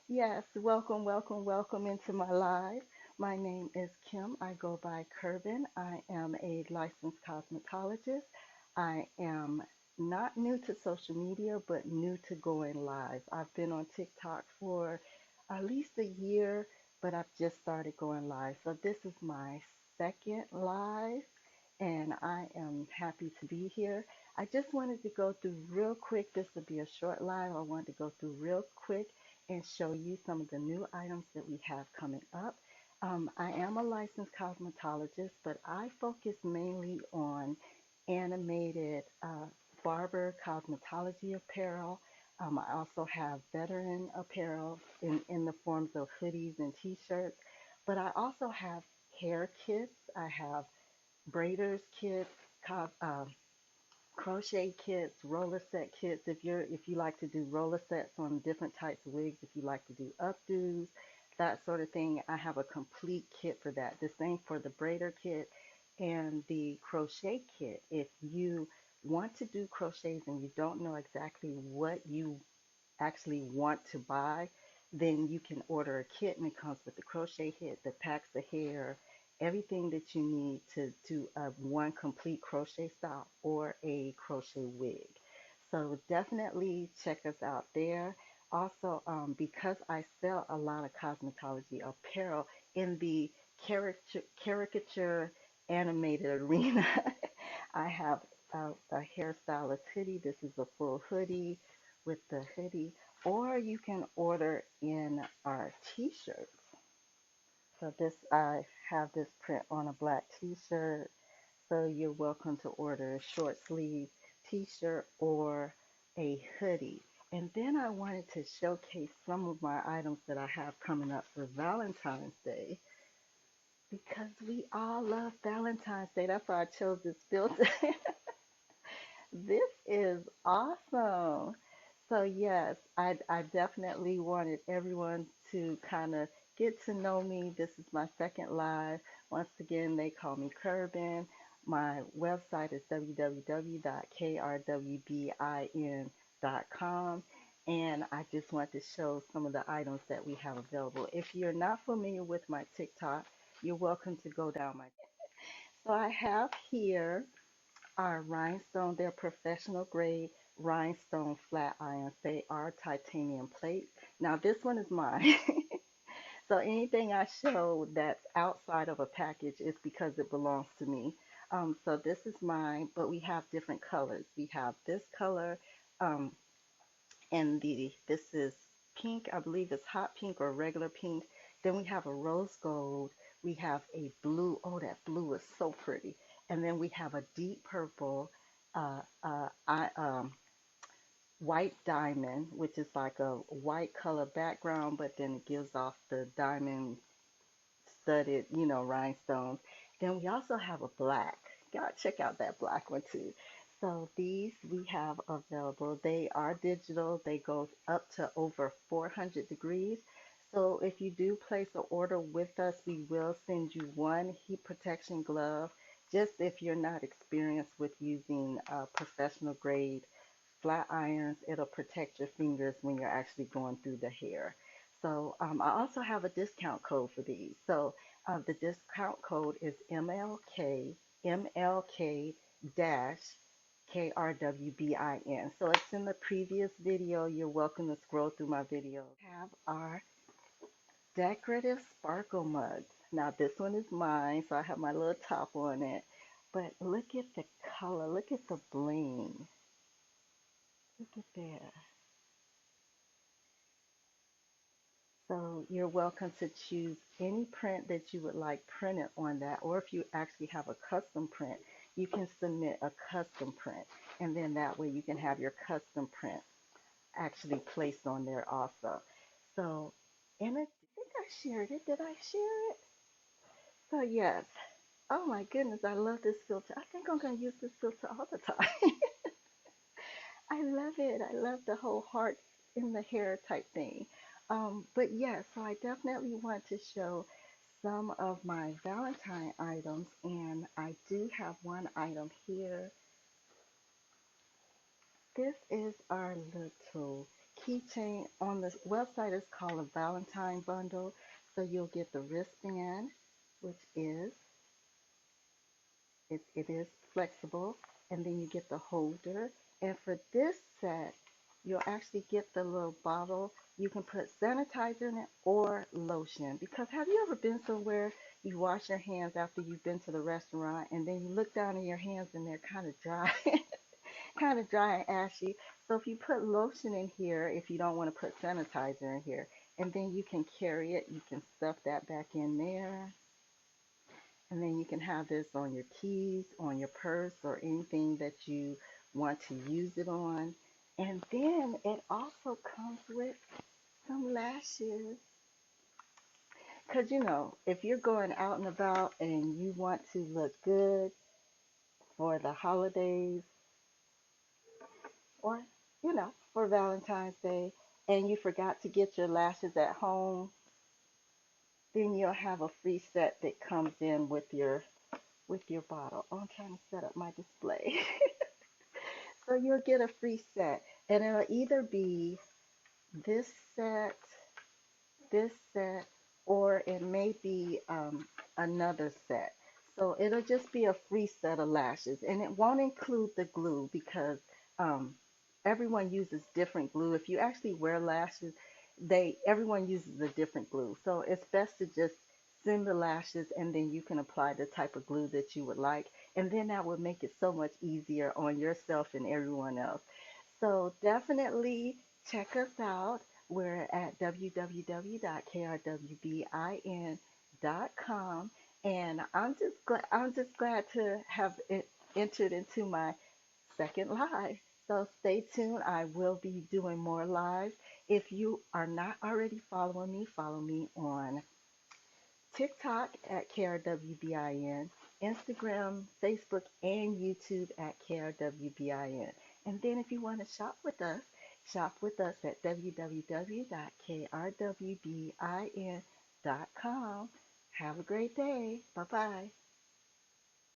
Yes, welcome, welcome, welcome into my live. My name is Kim. I go by KRWBIN. I am a licensed cosmetologist. I am not new to social media, but new to going live. I've been on TikTok for at least a year, but I've just started going live. So this is my second live, and I am happy to be here. I just wanted to go through real quick. This will be a short live. I wanted to go through real quick and show you some of the new items that we have coming up. I am a licensed cosmetologist, but I focus mainly on animated barber cosmetology apparel. I also have veteran apparel in the forms of hoodies and t-shirts, but I also have hair kits. I have braiders kits, crochet kits, roller set kits. If you like to do roller sets on different types of wigs, if you like to do updos, that sort of thing, I have a complete kit for that. The same for the braider kit and the crochet kit. If you want to do crochets and you don't know exactly what you actually want to buy, then you can order a kit and it comes with the crochet kit that packs the hair, everything that you need to do one complete crochet style or a crochet wig. So definitely check us out there. Also, because I sell a lot of cosmetology apparel in the caricature animated arena, I have a hairstylist hoodie. This is a full hoodie with the hoodie, or you can order in our t-shirts. So this, I have this print on a black t-shirt. So you're welcome to order a short sleeve t-shirt or a hoodie. And then I wanted to showcase some of my items that I have coming up for Valentine's Day because we all love Valentine's Day. That's why I chose this filter. This is awesome. So yes, I definitely wanted everyone to kind of get to know me. This is my second live. Once again, they call me KRWBIN. My website is www.krwbin.com. And I just want to show some of the items that we have available. If you're not familiar with my TikTok, you're welcome to go down my. So I have here are rhinestone. They're professional grade rhinestone flat irons. They are titanium plate. Now this one is mine. So anything I show that's outside of a package is because it belongs to me. So this is mine, but we have different colors. We have this color, um, and this is pink. I believe it's hot pink or regular pink. Then we have a rose gold. We have a blue. Oh, that blue is so pretty. And then we have a deep purple, uh, uh, I, um, white diamond, which is like a white color background, but then it gives off the diamond studded, rhinestones. Then we also have a black. Gotta check out that black one too. So these we have available. They are digital. They go up to over 400 degrees. So if you do place an order with us, we will send you one heat protection glove. Just if you're not experienced with using professional grade flat irons, it'll protect your fingers when you're actually going through the hair. So I also have a discount code for these. So the discount code is MLK dash KRWBIN. So it's in the previous video. You're welcome to scroll through my video. Have our decorative sparkle mugs. Now this one is mine, so I have my little top on it. But look at the color. Look at the bling. Look at that. So you're welcome to choose any print that you would like printed on that, or if you actually have a custom print, you can submit a custom print, and then that way you can have your custom print actually placed on there also. So, and I think I shared it. Did I share it? So yes. Oh my goodness, I love this filter. I think I'm gonna use this filter all the time. I love it. I love the whole heart in the hair type thing. But yeah, so I definitely want to show some of my Valentine items, and I do have one item here. This is our little keychain on the website is called a Valentine bundle. So you'll get the wristband, which is it is flexible, and then you get the holder. And for this set, you'll actually get the little bottle. You can put sanitizer in it or lotion. Because have you ever been somewhere you wash your hands after you've been to the restaurant and then you look down in your hands and they're kind of dry, kind of dry and ashy. So if you put lotion in here, if you don't want to put sanitizer in here, and then you can carry it, you can stuff that back in there. And then you can have this on your keys, on your purse, or anything that you want to use it on. And then it also comes with some lashes. Because, if you're going out and about and you want to look good for the holidays or, for Valentine's Day, and you forgot to get your lashes at home, then you'll have a free set that comes in with your bottle. Oh, I'm trying to set up my display. So you'll get a free set, and it'll either be this set, this set, or it may be another set. So it'll just be a free set of lashes, and it won't include the glue because um, everyone uses different glue. If you actually wear lashes, everyone uses a different glue. So it's best to just send the lashes, and then you can apply the type of glue that you would like, and then that would make it so much easier on yourself and everyone else. So definitely check us out. We're at www.krwbin.com, and I'm just glad to have entered into my second live. So stay tuned. I will be doing more lives. If you are not already following me, follow me on TikTok at KRWBIN, Instagram, Facebook, and YouTube at KRWBIN. And then if you want to shop with us at www.krwbin.com. Have a great day. Bye bye.